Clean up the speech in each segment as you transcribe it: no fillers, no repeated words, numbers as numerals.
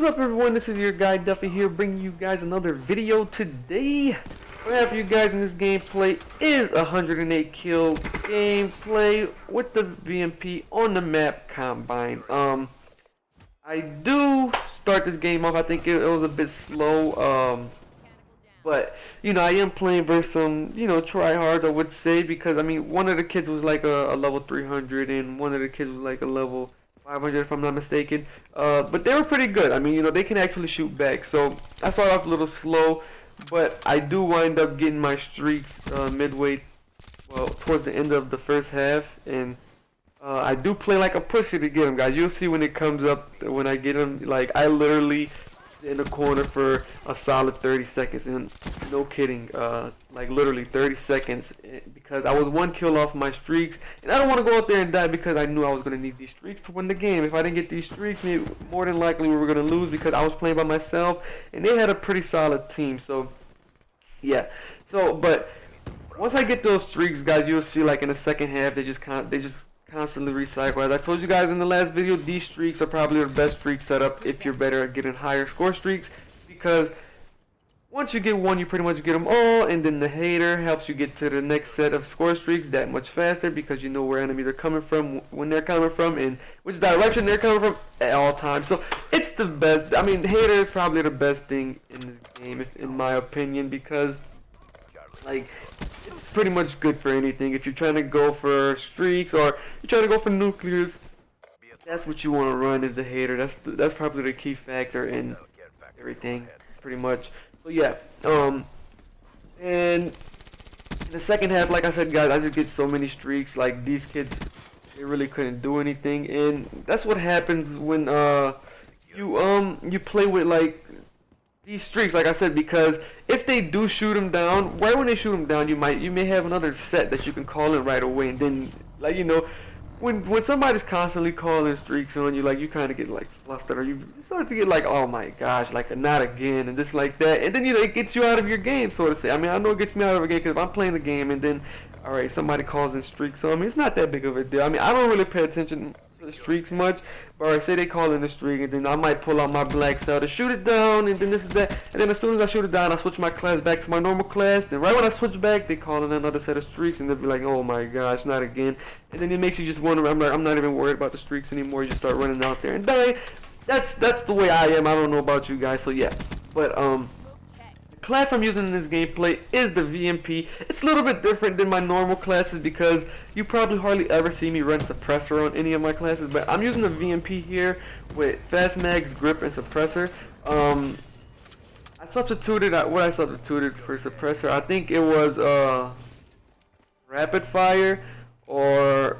What is up, everyone? This is your guy Duffy here, bringing you guys another video today. What I have for you guys in this gameplay is 108 kill gameplay with the VMP on the map Combine. I do start this game off. I think it was a bit slow. But you know, I am playing versus some tryhards, I would say, because I mean, one of the kids was like a level 300, and one of the kids was like a level 500 if I'm not mistaken, but they were pretty good. I mean, they can actually shoot back, so I started off a little slow, but I do wind up getting my streaks midway, well, towards the end of the first half, and I do play like a pussy to get them, guys. You'll see when it comes up, when I get them, like, I literally in the corner for a solid 30 seconds, and no kidding, like literally 30 seconds, because I was one kill off my streaks, and I don't want to go out there and die because I knew I was going to need these streaks to win the game. If I didn't get these streaks, more than likely we were going to lose because I was playing by myself, and they had a pretty solid team. So yeah, but once I get those streaks, guys, you'll see like in the second half they just constantly recycle. As I told you guys in the last video, these streaks are probably the best streak setup if you're better at getting higher score streaks, because once you get one, you pretty much get them all, and then the hater helps you get to the next set of score streaks that much faster, because you know where enemies are coming from, when they're coming from, and which direction they're coming from at all times. So it's the best. I mean, the hater is probably the best thing in this game, in my opinion, because like, it's pretty much good for anything. If you're trying to go for streaks or you're trying to go for nuclears, that's what you want to run, is the hater. That's probably the key factor in everything, pretty much. So yeah, and in the second half, like I said, guys, I just get so many streaks. Like, these kids, they really couldn't do anything, and that's what happens when you play with like these streaks, like I said, because if they do shoot them down, right when they shoot them down, you may have another set that you can call in right away, and then, like, when somebody's constantly calling streaks on you, like, you kind of get like flustered, or you start to get like, oh my gosh, like, not again, and just like that, and then it gets you out of your game, so to say. I mean, I know it gets me out of a game because if I'm playing the game and then, all right, somebody calls in streaks on me, it's not that big of a deal. I mean, I don't really pay attention to the streaks much, but all right, say they call in the streak, and then I might pull out my black cell to shoot it down, and then this is that, and then as soon as I shoot it down, I switch my class back to my normal class. Then right when I switch back, they call in another set of streaks, and they'll be like, oh my gosh, not again. And then it makes you just wonder. I'm not even worried about the streaks anymore. You just start running out there and dying. That's the way I am. I don't know about you guys, so yeah. But the class I'm using in this gameplay is the VMP. It's a little bit different than my normal classes because you probably hardly ever see me run suppressor on any of my classes, but I'm using the VMP here with fast mags, grip, and suppressor. I substituted for suppressor. I think it was rapid fire, or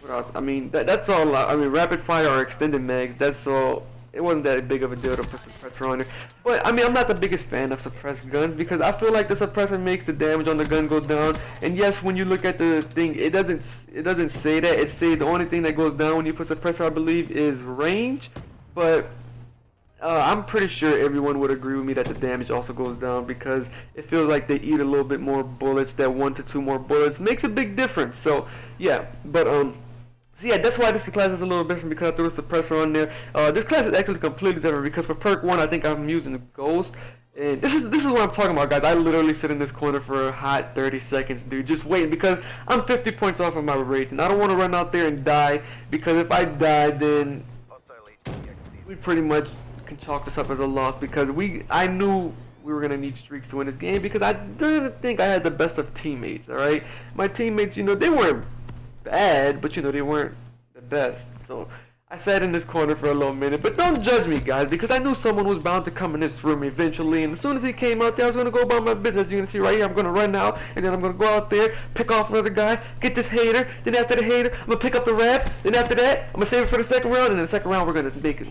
what else? I mean, that's all. I mean, rapid fire or extended mags. That's all. It wasn't that big of a deal to put suppressor on there. But I mean, I'm not the biggest fan of suppressed guns because I feel like the suppressor makes the damage on the gun go down. And yes, when you look at the thing, it doesn't say that. It says the only thing that goes down when you put suppressor, I believe, is range. But I'm pretty sure everyone would agree with me that the damage also goes down because it feels like they eat a little bit more bullets. That 1 to 2 more bullets makes a big difference. So yeah, but so yeah, that's why this class is a little different, because I threw the suppressor on there. This class is actually completely different because for perk 1, I think I'm using the ghost. And this is what I'm talking about, guys. I literally sit in this corner for a hot 30 seconds, dude, just waiting, because I'm 50 points off of my rating. I don't want to run out there and die, because if I die, then we pretty much can chalk this up as a loss, because I knew we were gonna need streaks to win this game, because I didn't think I had the best of teammates. All right, my teammates, they weren't bad, but they weren't the best. So I sat in this corner for a little minute, but don't judge me, guys, because I knew someone was bound to come in this room eventually, and as soon as he came out there, I was going to go about my business. You're going to see right here, I'm going to run out, and then I'm going to go out there, pick off another guy, get this hater, then after the hater, I'm going to pick up the rats, then after that, I'm going to save it for the second round, and in the second round, we're going to make a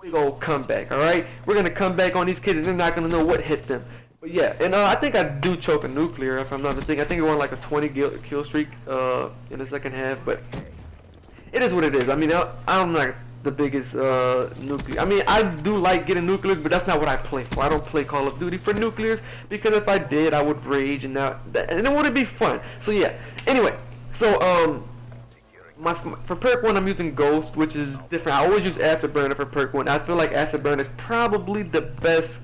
big old comeback, alright? We're going to come back on these kids, and they're not going to know what hit them. But yeah, and I think I do choke a nuclear, if I'm not mistaken. I think it won like a 20 kill streak in the second half, but it is what it is. I mean, I'm not the biggest nuclear. I mean, I do like getting nuclears, but that's not what I play for. I don't play Call of Duty for nuclears, because if I did, I would rage, and it wouldn't be fun. So yeah. Anyway, so For perk 1, I'm using Ghost, which is different. I always use Afterburner for perk 1. I feel like Afterburner is probably the best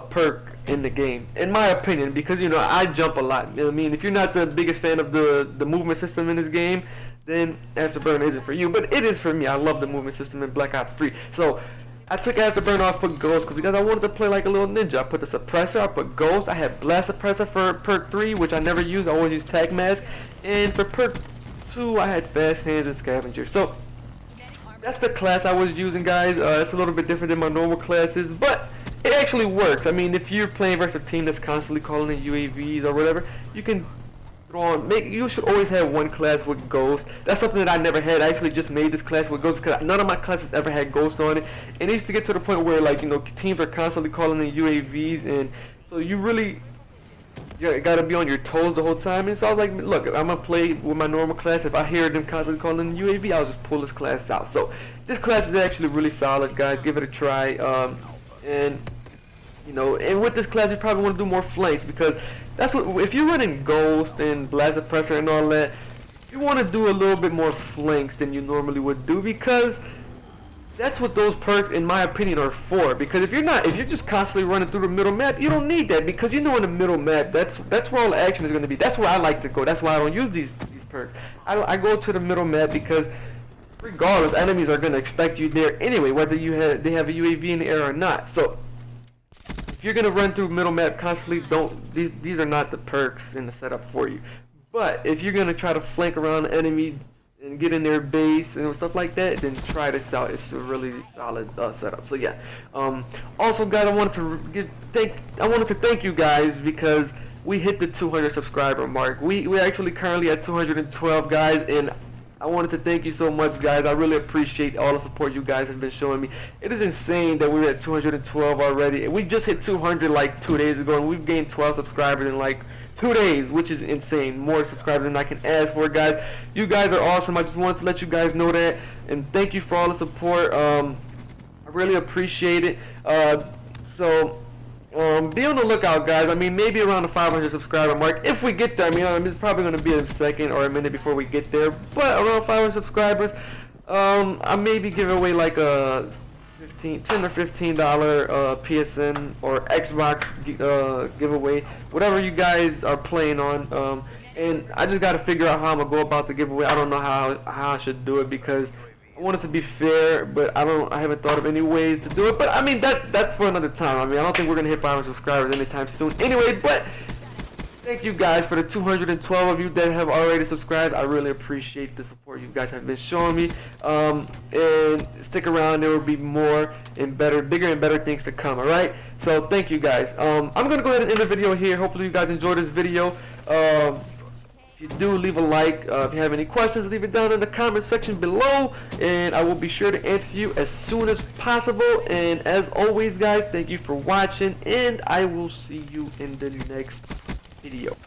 perk in the game, in my opinion, because, you know, I jump a lot. You know what I mean? If you're not the biggest fan of the movement system in this game, then Afterburner isn't for you. But it is for me. I love the movement system in Black Ops 3. So I took Afterburner off for Ghost because I wanted to play like a little ninja. I put the suppressor, I put Ghost, I had Blast Suppressor for perk 3, which I never use. I always use Tag Mask. And for perk 2, I had Fast Hands and Scavenger. So that's the class I was using, guys. It's a little bit different than my normal classes, but it actually works. I mean, if you're playing versus a team that's constantly calling in UAVs or whatever, you can throw on. You should always have one class with Ghost. That's something that I never had. I actually just made this class with Ghost because none of my classes ever had Ghost on it. And it used to get to the point where, like, you know, teams are constantly calling in UAVs, and so you really gotta be on your toes the whole time. And so I was like, look, I'm gonna play with my normal class. If I hear them constantly calling UAV, I'll just pull this class out. So this class is actually really solid, guys. Give it a try. And you know, and with this class, you probably want to do more flanks, because that's what, if you're running Ghost and Blast Suppressor and all that, you want to do a little bit more flanks than you normally would do, because that's what those perks, in my opinion, are for. Because if you're just constantly running through the middle map, you don't need that, because you know in the middle map, that's where all the action is going to be. That's where I like to go. That's why I don't use these perks. I go to the middle map because regardless, enemies are going to expect you there anyway, whether they have a UAV in the air or not. So if you're going to run through middle map constantly, these are not the perks in the setup for you. But if you're going to try to flank around the enemy and get in their base and stuff like that, then try this out. It's a really solid setup. So yeah. Also, guys, I wanted to thank you guys, because we hit the 200 subscriber mark. We're actually currently at 212, guys, and I wanted to thank you so much, guys. I really appreciate all the support you guys have been showing me. It is insane that we're at 212 already. We just hit 200 like 2 days ago, and we've gained 12 subscribers in like 2 days, which is insane. More subscribers than I can ask for, guys. You guys are awesome. I just wanted to let you guys know that, and thank you for all the support. I really appreciate it. Be on the lookout, guys. I mean, maybe around the 500 subscriber mark, if we get there. I mean, it's probably going to be a second or a minute before we get there, but around 500 subscribers, I maybe give away like a $10 or $15 PSN or Xbox giveaway, whatever you guys are playing on. And I just got to figure out how I'm gonna go about the giveaway. I don't know how I should do it, because I want it to be fair, but I haven't thought of any ways to do it. But I mean, that's for another time. I mean, I don't think we're gonna hit 500 subscribers anytime soon anyway. But thank you guys for the 212 of you that have already subscribed. I really appreciate the support you guys have been showing me. And stick around, there will be more and bigger and better things to come, alright? So thank you guys. I'm going to go ahead and end the video here. Hopefully you guys enjoyed this video. If you do, leave a like. If you have any questions, leave it down in the comment section below, and I will be sure to answer you as soon as possible. And as always, guys, thank you for watching, and I will see you in the next video.